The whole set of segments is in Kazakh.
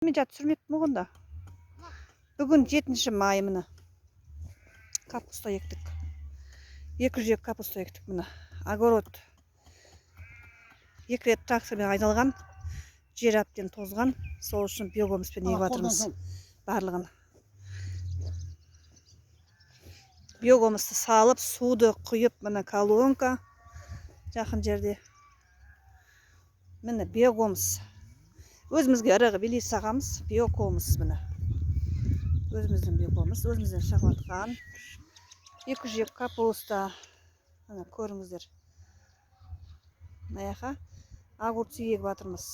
Мен жат сүрмеппін оғанда. Бүгін 7 май міне. Капуста ектік. 2 жек капуста ектік міне. Огород 2 рет трактормен айдалған. Жер әбден тозған. Сол үшін биогомоспен егіп жатырмыз барлығын. Биогомысты салып, суды құйып, міне колонка жақын жерде. Міне биогомыс. Өзімізге ірігі белес сағамыз, биокомыс міне. Өзіміздің биокомыс, өзімізден шақылатқан. 2 жек капуста. Міне көріңіздер. Маяқа огурцы егіп жатырмыз.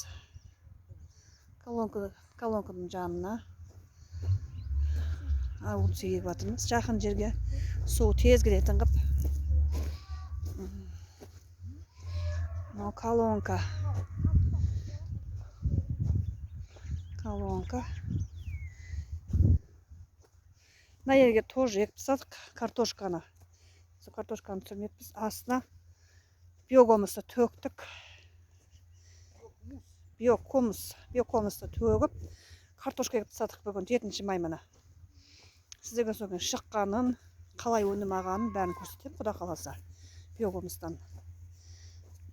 Колонканың жанына огурцы егіп жатырмыз. Жақын жерге су тез келетін қып. Колонка. Мына жерге тоже егіп тастадық картошканы. Сол картошканы түсірмеппіз. Астына биогомысты төктік. Биокомысты төгіп, картошка егіп тастадық бүгін 7 май міне. Сіздерге соған шыққанын, қалай өнім ағанын бәрін көрсетем, құда қаласа. Биогомыстан.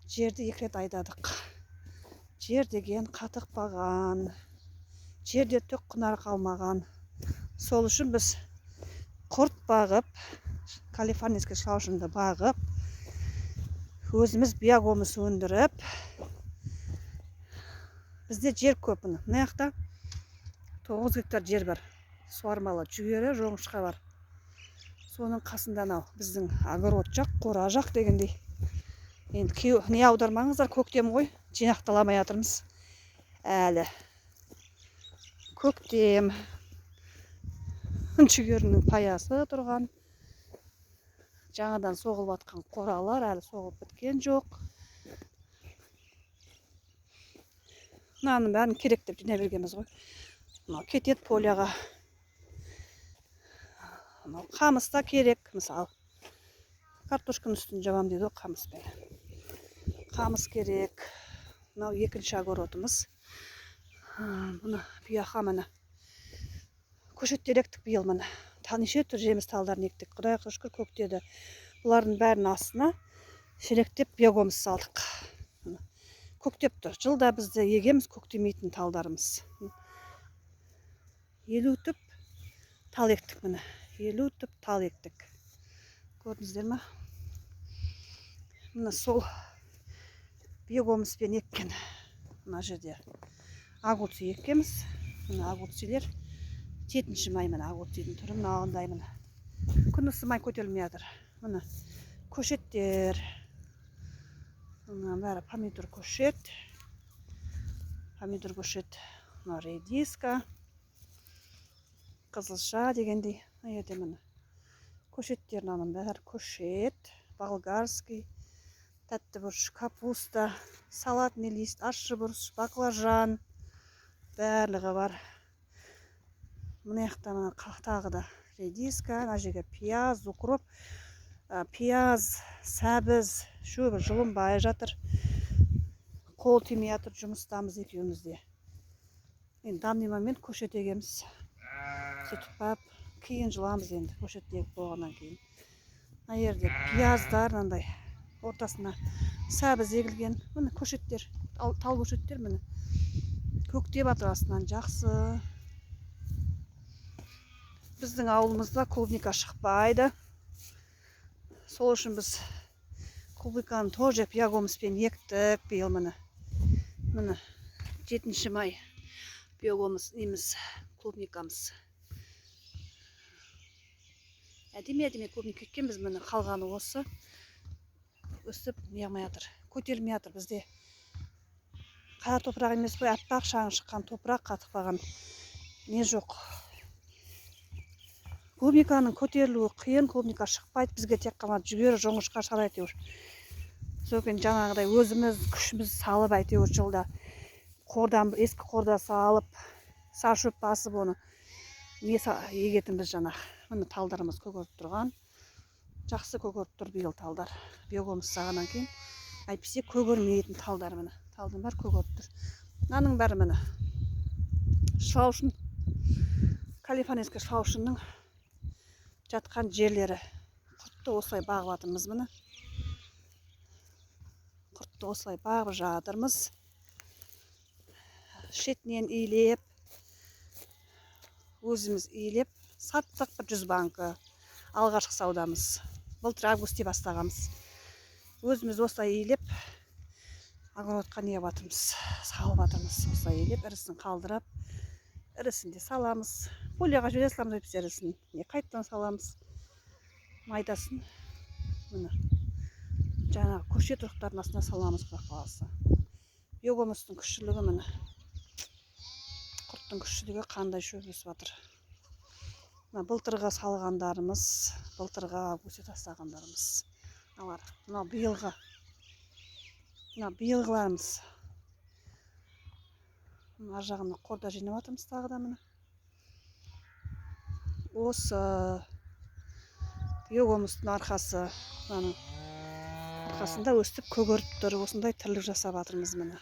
Жерді 2 рет айдадық. Жер деген қатық баған. Жерде түк құнар қалмаған. Сол үшін біз құрт бағып, калифорнийский шалшынды бағып, өзіміз биогомыс өндіріп, бізде жер көп міне. Мына жақта 9 гектар жер бар. Суармалы жүгері, жоңышқа бар. Соның қасында анау біздің огород жақ, қора жақ дегендей. Енді не аудармаңыздар, көктем ғой, жинақталамай жатырмыз. Әлі көктем. Жүгерінің паясы тұрған. Жаңадан соғылып атқан қоралар әлі соғылып біткен жоқ. Мынаның бәрін керек деп жинай бергенбіз ғой. Кетет поляға. Қамыс та керек, мысалы. Картошканың үстін жабам дейді ғой қамыспен. Қамыс керек. Мынау 2-ші огородымыз. Бұны бияқа міне. Көшеттер ектік биыл міне. Неше түр жеміс талдарын ектік. Құдайға шүкір көктеді. Бұлардың бәрін астына шелектеп биогомыс салдық. Көктеп тұр. Жылда бізді егеміз көктемейтін талдарымыз. 50 түп тал ектік міне. 50 түп тал ектік. Көрдіңіздер ме? Міне сол биогомыспен еккен. Мына жерде огурцы еккеміз. Міне огурцелер 7 май міне огурцелердің түрі мынағындай міне. Күн ысымай көтерілмей жатыр. Міне көшеттер. Мына бәрі помидор көшет. Помидор көшет. Мына редиска. Қызылша дегендей. Мына жерде міне көшеттер мынаның бәрі көшет. Болгарский. Тәтті бұрыш, капуста, салатный лист, ащы бұрыш, баклажан. Барлығы бар. Мына жақта тағы да редиска, мына жерге пияз, укроп, пияз, сәбіз, шөбі жылынбай жатыр. Қол тимей жатыр, жұмыстамыз екеумізде. Енді данный момент көшет егеміз. Сөйтіп бап, кейін жыламыз енді көшет егіп болғаннан кейін. Мына жерде пияздар мынандай ортасына сәбіз егілген. Міне көшеттер, тал көшеттер міне. Көктеп жатыр астынан жақсы. Біздің ауылымызда клубника шықпайды. Сол үшін біз клубниканы тоже биогомыспен ектік биыл міне. Міне 7 май биогомыс неміз клубникамыз. Әдеме клубника еккенбіз міне, қалғаны осы. Өсіп неғмай жатыр. Көтерілмей жатыр бізде. Қара топырақ емес қой, аппақ шаң шыққан топырақ қатықпаған не жоқ. Клубниканың көтерілуі қиын, клубника шықпайды. Бізге тек қана жүгері, жоңышқа шар әйтеуір. Сосын жаңағыдай өзіміз күшіміз салып әйтеуір жылда қордан, ескі қорда салып, сар шөп басып оны не егетінбіз жаңағы. Міне талдарымыз көгеріп тұрған. Жақсы көгеріп тұр биыл талдар. Биогомыс сағаннан кейін әйтпесе көгермейтін талдар міне. Талдың бар көгеріп тұр. Мынаның бәрі міне шылаушын, калифорнийский шылаушынның жатқан жерлері. Құртты осылай бағып жатырмыз міне. Құртты осылай бағып жатырмыз. Шетінен иілеп, өзіміз иілеп, саттық бір 100 банкі. Алғашқы саудамыз. Былтыр августте бастағанбыз. Өзіміз осылай иілеп, огородқа не батырмыз, салып батырмыз. Осылай иілеп, ірісін қалдырап, ірісін де саламыз. Полияға жібере саламыз өйтіп ірісін. Қайттан саламыз. Майдасын. Міне. Жаңағы көшет ұрықтардың астына саламыз құдай қаласа. Биогумустың күштілігі міне. Құрттың күштілігі қандай шөп өсіп жатыр. Былтырға салғандарымыз, былтырға өсе тастағандарымыз. Мына биылғы. Мына биылғыларымыз. Ар жағына қорда жинап жатырмыз тағы да міне. Осы биогумустың арқасы, арқасында өстіп көгеріп тұр. Осындай тірлік жасап жатырмыз міне.